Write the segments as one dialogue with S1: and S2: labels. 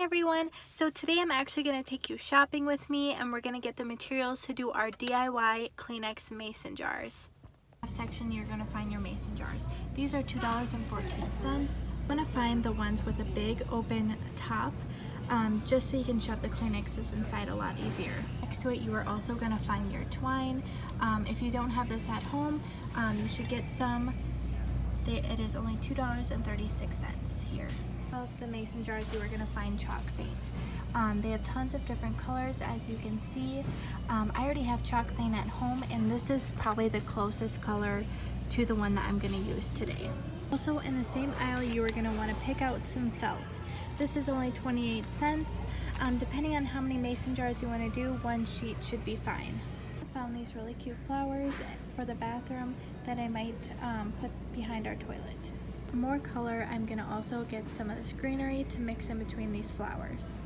S1: Hey everyone, so today I'm actually going to take you shopping with me and we're going to get the materials to do our DIY Kleenex mason jars. Section you're going to find your mason jars. These are $2.14. I'm going to find the ones with a big open top just so you can shove the Kleenexes inside a lot easier. Next to it you are also going to find your twine. If you don't have this at home, you should get some. It is only $2.36 here. Of the mason jars you are going to find chalk paint. They have tons of different colors as you can see. I already have chalk paint at home and this is probably the closest color to the one that I'm going to use today. Also in the same aisle you are going to want to pick out some felt. This is only 28 cents. Depending on how many mason jars you want to do, one sheet should be fine. I found these really cute flowers for the bathroom that I might put behind our toilet. For more color, I'm going to also get some of this greenery to mix in between these flowers.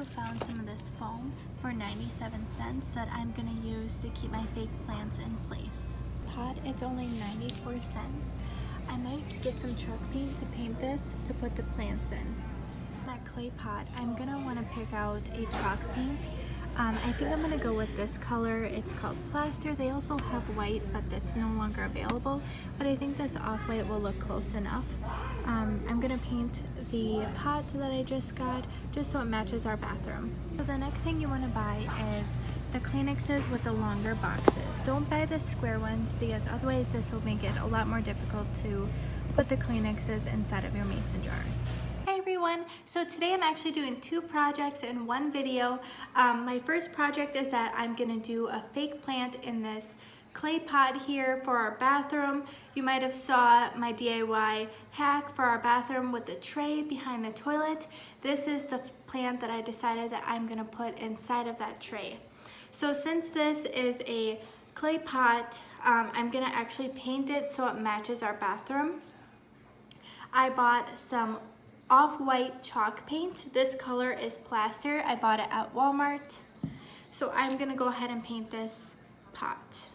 S1: I found some of this foam for 97 cents that I'm going to use to keep my fake plants in place. Pot, it's only 94 cents. I might get some chalk paint to paint this to put the plants in. That clay pot, I'm going to want to pick out a chalk paint. I think I'm going to go with this color. It's called Plaster. They also have white, but that's no longer available. But I think this off-white will look close enough. I'm going to paint the pot that I just got, just so it matches our bathroom. So the next thing you want to buy is the Kleenexes with the longer boxes. Don't buy the square ones because otherwise this will make it a lot more difficult to put the Kleenexes inside of your mason jars. Hey everyone, so today I'm actually doing two projects in one video. My first project is that I'm going to do a fake plant in this clay pot here for our bathroom. You might have saw my DIY hack for our bathroom with the tray behind the toilet. This is the plant that I decided that I'm going to put inside of that tray. So since this is a clay pot, I'm going to actually paint it so it matches our bathroom. I bought some off-white chalk paint. This color is Plaster. I bought it at Walmart. So I'm gonna go ahead and paint this pot.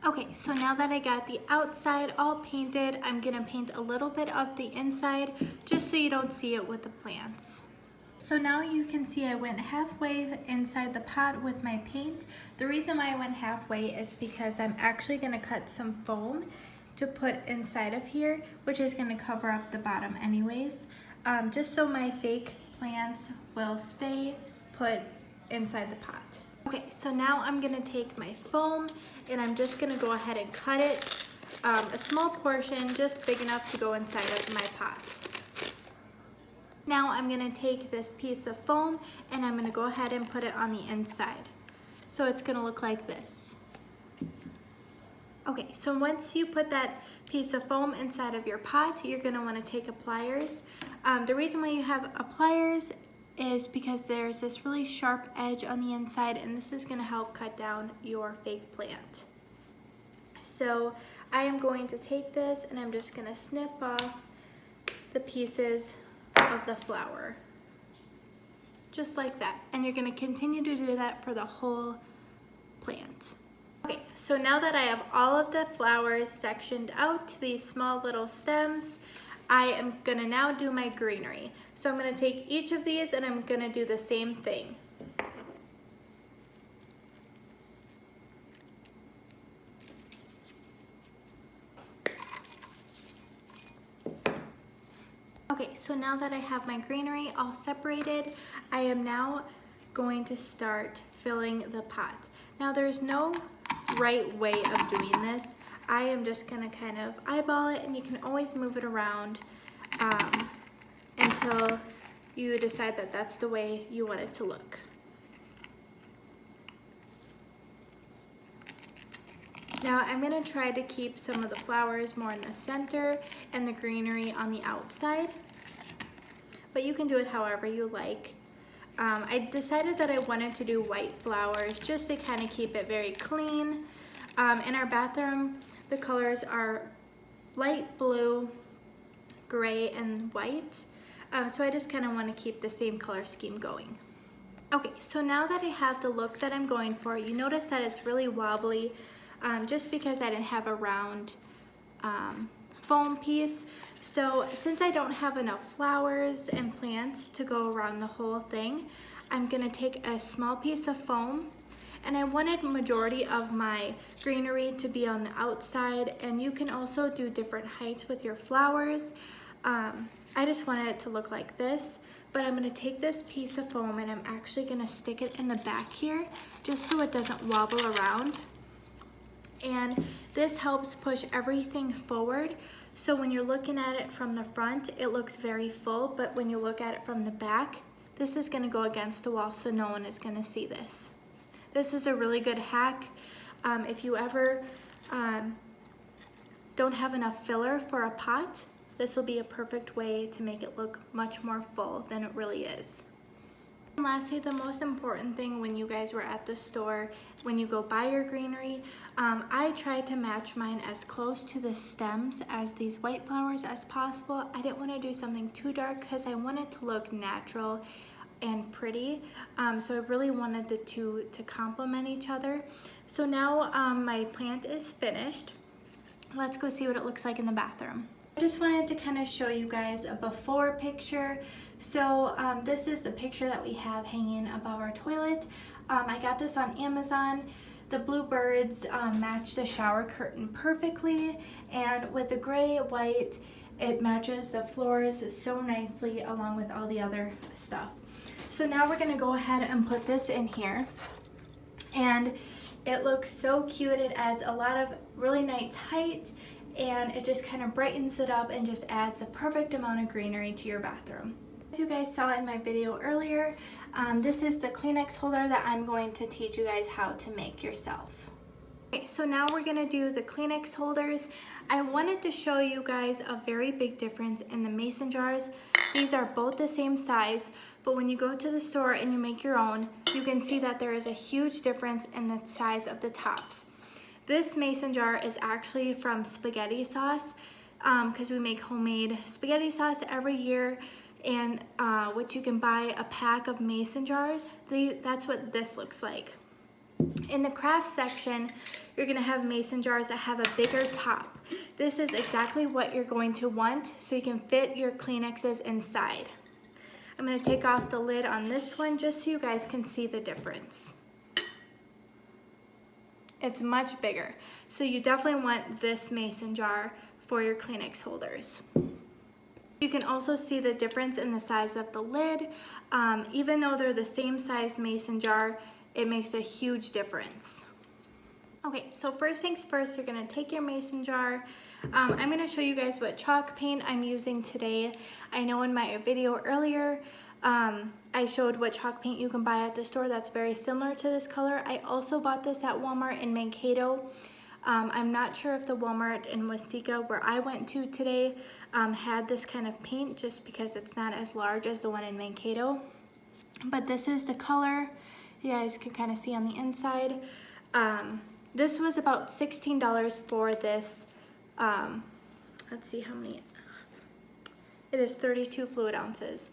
S1: Okay, so now that I got the outside all painted, I'm gonna paint a little bit of the inside just so you don't see it with the plants. So now you can see I went halfway inside the pot with my paint. The reason why I went halfway is because I'm actually gonna cut some foam to put inside of here, which is gonna cover up the bottom anyways, just so my fake plants will stay put inside the pot. Okay, so now I'm gonna take my foam and I'm just gonna go ahead and cut it, a small portion, just big enough to go inside of my pot. Now I'm gonna take this piece of foam and I'm gonna go ahead and put it on the inside. So it's gonna look like this. Okay, so once you put that piece of foam inside of your pot, you're gonna wanna take a pliers. The reason why you have a pliers is because there's this really sharp edge on the inside and this is going to help cut down your fake plant. So I am going to take this and I'm just going to snip off the pieces of the flower. Just like that. And you're going to continue to do that for the whole plant. Okay, so now that I have all of the flowers sectioned out to these small little stems, I am gonna now do my greenery. So I'm gonna take each of these and I'm gonna do the same thing. Okay, so now that I have my greenery all separated, I am now going to start filling the pot. Now there's no right way of doing this. I am just gonna kind of eyeball it and you can always move it around until you decide that that's the way you want it to look. Now I'm gonna try to keep some of the flowers more in the center and the greenery on the outside, but you can do it however you like. I decided that I wanted to do white flowers just to kind of keep it very clean. In our bathroom, the colors are light blue, gray, and white. So I just kind of want to keep the same color scheme going. Okay, so now that I have the look that I'm going for, you notice that it's really wobbly just because I didn't have a round foam piece. So since I don't have enough flowers and plants to go around the whole thing, I'm gonna take a small piece of foam, and I wanted majority of my greenery to be on the outside, and you can also do different heights with your flowers. I just wanted it to look like this, but I'm gonna take this piece of foam and I'm actually gonna stick it in the back here just so it doesn't wobble around. And this helps push everything forward. So when you're looking at it from the front, it looks very full, but when you look at it from the back, this is gonna go against the wall so no one is gonna see this. This is a really good hack. If you ever don't have enough filler for a pot, this will be a perfect way to make it look much more full than it really is. And lastly, the most important thing when you guys were at the store, when you go buy your greenery, I tried to match mine as close to the stems as these white flowers as possible. I didn't want to do something too dark because I wanted to look natural and pretty. So I really wanted the two to complement each other. So now my plant is finished. Let's go see what it looks like in the bathroom. I just wanted to kind of show you guys a before picture. So this is the picture that we have hanging above our toilet. I got this on Amazon. The blue birds match the shower curtain perfectly, and with the gray, white, it matches the floors so nicely along with all the other stuff. So now we're gonna go ahead and put this in here, and it looks so cute. It adds a lot of really nice height, and it just kind of brightens it up and just adds the perfect amount of greenery to your bathroom. As you guys saw in my video earlier, this is the Kleenex holder that I'm going to teach you guys how to make yourself. Okay, so now we're gonna do the Kleenex holders. I wanted to show you guys a very big difference in the mason jars. These are both the same size, but when you go to the store and you make your own, you can see that there is a huge difference in the size of the tops. This mason jar is actually from spaghetti sauce because we make homemade spaghetti sauce every year, and what you can buy a pack of mason jars. That's what this looks like. In the craft section, you're gonna have mason jars that have a bigger top. This is exactly what you're going to want so you can fit your Kleenexes inside. I'm gonna take off the lid on this one just so you guys can see the difference. It's much bigger. So you definitely want this mason jar for your Kleenex holders. You can also see the difference in the size of the lid. Even though they're the same size mason jar, it makes a huge difference. Okay, so first things first, you're gonna take your mason jar. I'm gonna show you guys what chalk paint I'm using today. I know in my video earlier, I showed what chalk paint you can buy at the store that's very similar to this color. I also bought this at Walmart in Mankato. I'm not sure if the Walmart in Waseca where I went to today had this kind of paint, just because it's not as large as the one in Mankato. But this is the color. You guys can kind of see on the inside. This was about $16 for this. Let's see how many. It is 32 fluid ounces.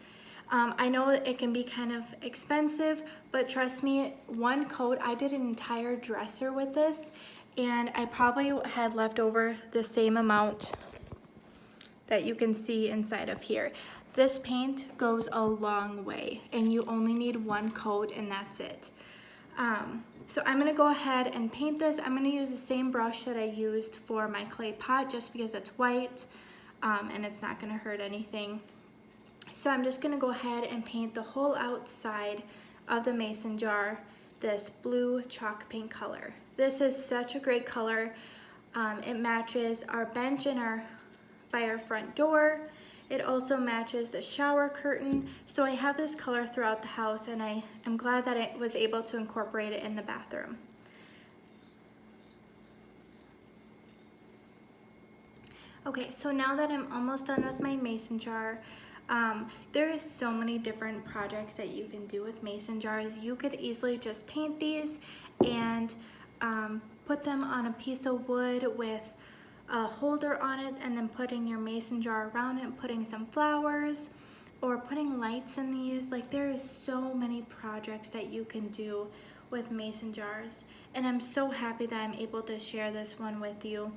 S1: I know it can be kind of expensive, but trust me, one coat, I did an entire dresser with this, and I probably had left over the same amount that you can see inside of here. This paint goes a long way, and you only need one coat, and that's it. So I'm gonna go ahead and paint this. I'm gonna use the same brush that I used for my clay pot just because it's white and it's not gonna hurt anything. So I'm just gonna go ahead and paint the whole outside of the mason jar this blue chalk paint color. This is such a great color. It matches our bench by our front door. It also matches the shower curtain. So I have this color throughout the house, and I am glad that I was able to incorporate it in the bathroom. Okay, so now that I'm almost done with my mason jar, There is so many different projects that you can do with mason jars. You could easily just paint these and put them on a piece of wood with a holder on it, and then putting your mason jar around it, putting some flowers or putting lights in these. Like, there is so many projects that you can do with mason jars, and I'm so happy that I'm able to share this one with you.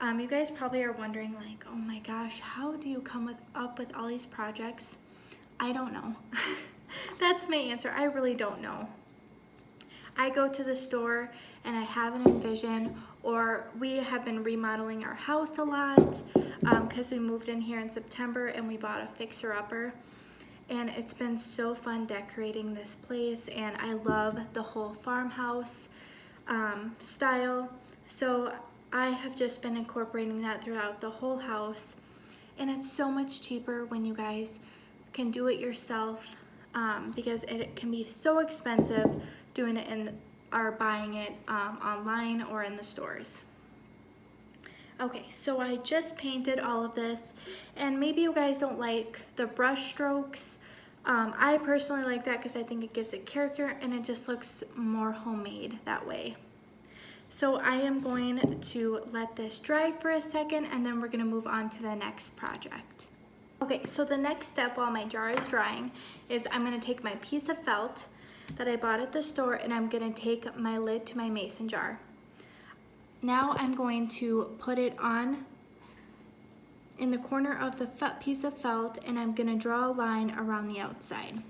S1: You guys probably are wondering, like, oh my gosh, how do you come up with all these projects? I don't know. That's my answer. I really don't know. I go to the store and I have an envision, or we have been remodeling our house a lot because we moved in here in September and we bought a fixer-upper. And it's been so fun decorating this place, and I love the whole farmhouse style. So I have just been incorporating that throughout the whole house, and it's so much cheaper when you guys can do it yourself because it can be so expensive doing it or buying it online or in the stores. Okay, so I just painted all of this, and maybe you guys don't like the brush strokes. I personally like that because I think it gives it character and it just looks more homemade that way. So I am going to let this dry for a second, and then we're going to move on to the next project. Okay, so the next step while my jar is drying is I'm going to take my piece of felt that I bought at the store, and I'm going to take my lid to my mason jar. Now I'm going to put it on in the corner of the piece of felt, and I'm going to draw a line around the outside.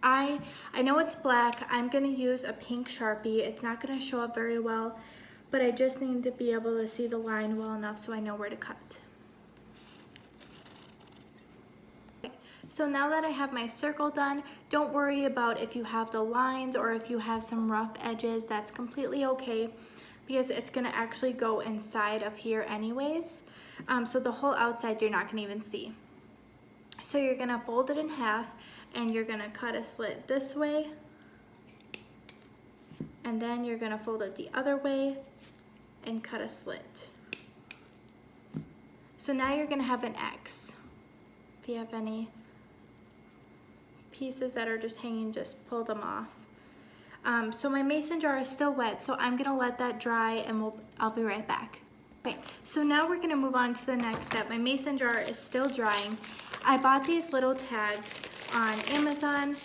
S1: I know it's black. I'm going to use a pink Sharpie. It's not going to show up very well, but I just need to be able to see the line well enough so I know where to cut. Okay, so now that I have my circle done, don't worry about if you have the lines or if you have some rough edges. That's completely okay because it's going to actually go inside of here anyways. So the whole outside you're not going to even see. So you're going to fold it in half, and you're gonna cut a slit this way, and then you're gonna fold it the other way and cut a slit. So now you're gonna have an X. If you have any pieces that are just hanging, just pull them off. So my mason jar is still wet, so I'm gonna let that dry, and I'll be right back. Okay, so now we're gonna move on to the next step. My mason jar is still drying. I bought these little tags on Amazon.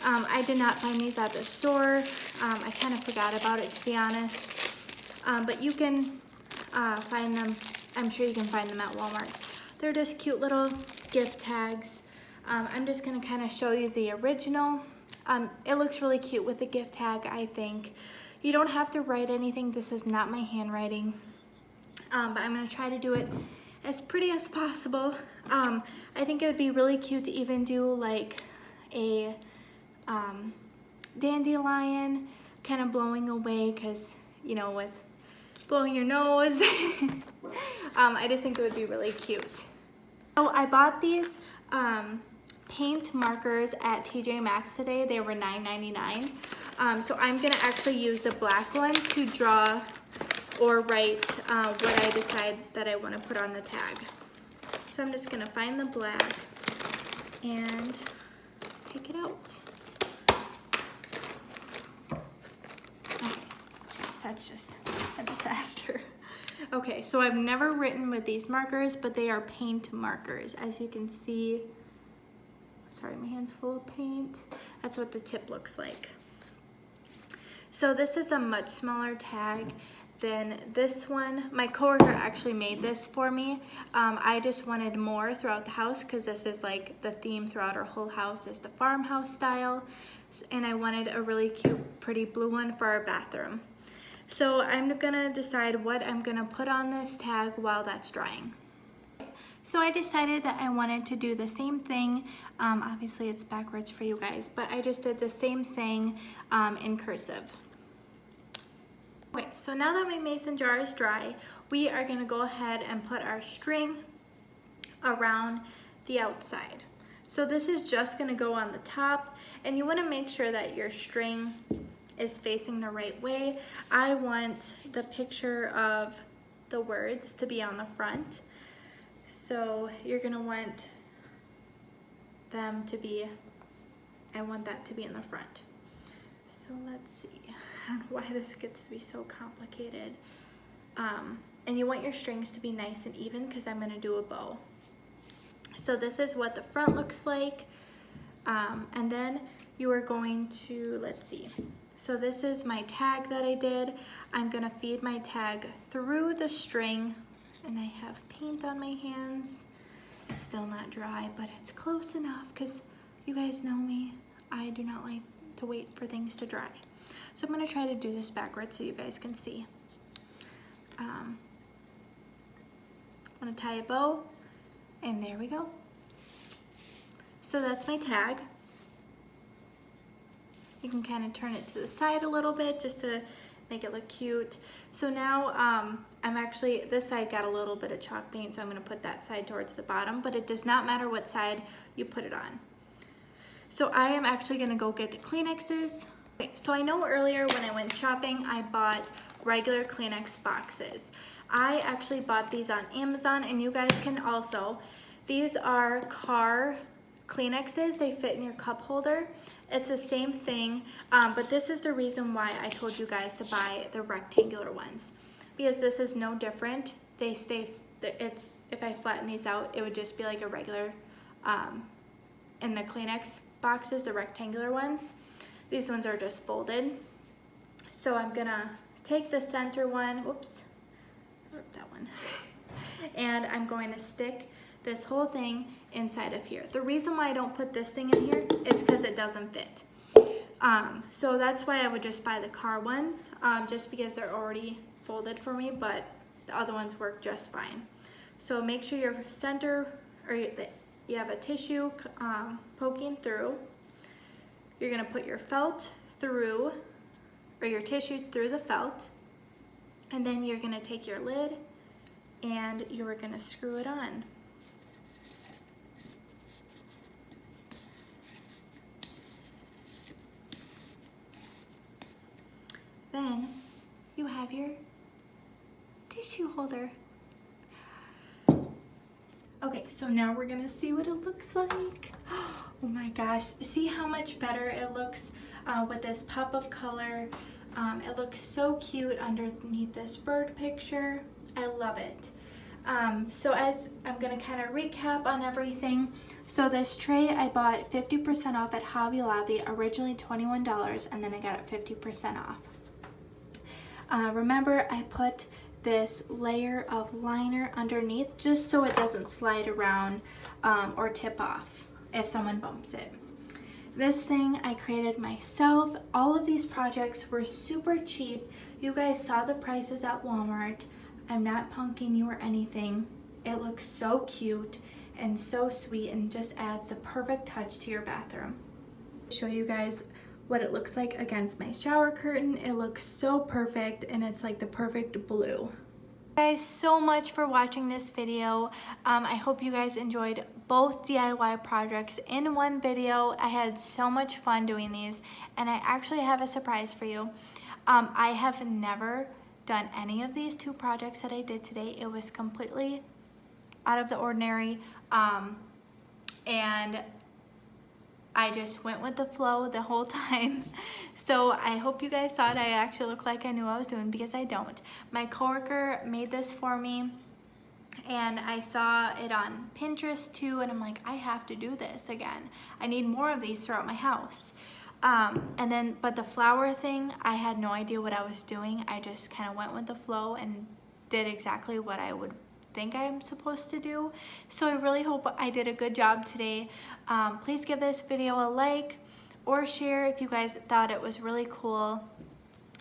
S1: I did not find these at the store. I kind of forgot about it, to be honest. But you can find them. I'm sure you can find them at Walmart. They're just cute little gift tags. I'm just gonna kind of show you the original. It looks really cute with the gift tag, I think. You don't have to write anything. This is not my handwriting. But I'm gonna try to do it as pretty as possible. I think it would be really cute to even do like a dandelion kind of blowing away, because, you know, with blowing your nose. I just think it would be really cute. So I bought these paint markers at TJ Maxx today. They were $9.99. So I'm gonna actually use the black one to draw or write what I decide that I want to put on the tag. So I'm just gonna find the black and take it out. Okay, that's just a disaster. Okay, so I've never written with these markers, but they are paint markers. As you can see, sorry, my hand's full of paint. That's what the tip looks like. So this is a much smaller tag than this one. My coworker actually made this for me. I just wanted more throughout the house because this is like the theme throughout our whole house is the farmhouse style, and I wanted a really cute, pretty blue one for our bathroom. So I'm gonna decide what I'm gonna put on this tag while that's drying. So I decided that I wanted to do the same thing. Obviously it's backwards for you guys, but I just did the same saying in cursive. Okay, so now that my mason jar is dry, we are gonna go ahead and put our string around the outside. So this is just gonna go on the top, and you wanna make sure that your string is facing the right way. I want the picture of the words to be on the front. So you're gonna want them to be, I want that to be in the front. So let's see, I don't know why this gets to be so complicated. And you want your strings to be nice and even because I'm gonna do a bow. So this is what the front looks like. And then you are going to, let's see. So this is my tag that I did. I'm gonna feed my tag through the string, and I have paint on my hands. It's still not dry, but it's close enough because you guys know me. I do not like to wait for things to dry. So I'm gonna try to do this backwards so you guys can see. I'm gonna tie a bow, and there we go. So that's my tag. You can kind of turn it to the side a little bit just to make it look cute. So now I'm actually, this side got a little bit of chalk paint, so I'm gonna put that side towards the bottom, but it does not matter what side you put it on. So I am actually gonna go get the Kleenexes. Okay, so I know earlier when I went shopping, I bought regular Kleenex boxes. I actually bought these on Amazon, and you guys can also. These are car Kleenexes. They fit in your cup holder. It's the same thing, but this is the reason why I told you guys to buy the rectangular ones, because this is no different. They stay, it's, if I flatten these out, it would just be like a regular, in the Kleenex boxes, the rectangular ones. These ones are just folded. So I'm gonna take the center one, whoops, I ripped that one, and I'm going to stick this whole thing inside of here. The reason why I don't put this thing in here, it's because it doesn't fit. So that's why I would just buy the car ones, just because they're already folded for me, but the other ones work just fine. So make sure your center, or you have a tissue poking through. You're gonna put your felt through, or your tissue through the felt, and then you're gonna take your lid and you're gonna screw it on. Then you have your tissue holder. Okay, so now we're gonna see what it looks like. Oh my gosh, see how much better it looks with this pop of color. It looks so cute underneath this bird picture. I love it. So as I'm gonna kind of recap on everything. So this tray I bought 50% off at Hobby Lobby, originally $21, and then I got it 50% off. Remember, I put this layer of liner underneath just so it doesn't slide around or tip off if someone bumps it. This thing I created myself. All of these projects were super cheap. You guys saw the prices at Walmart. I'm not punking you or anything. It looks so cute and so sweet and just adds the perfect touch to your bathroom. Show you guys what it looks like against my shower curtain. It looks so perfect, and it's like the perfect blue. Thank you guys so much for watching this video. I hope you guys enjoyed both DIY projects in one video. I had so much fun doing these, and I actually have a surprise for you. I have never done any of these two projects that I did today. It was completely out of the ordinary, and I just went with the flow the whole time. So I hope you guys thought I actually looked like I knew what I was doing, because I don't. My coworker made this for me, and I saw it on Pinterest too, and I'm like, I have to do this again. I need more of these throughout my house. But the flower thing, I had no idea what I was doing. I just kind of went with the flow and did exactly what I would think I'm supposed to do. So I really hope I did a good job today. Please give this video a like or share if you guys thought it was really cool.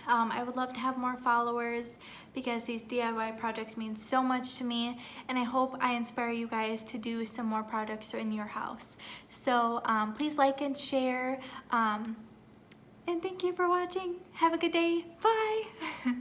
S1: I would love to have more followers, because these DIY projects mean so much to me, and I hope I inspire you guys to do some more projects in your house. So please like and share, and thank you for watching. Have a good day. Bye.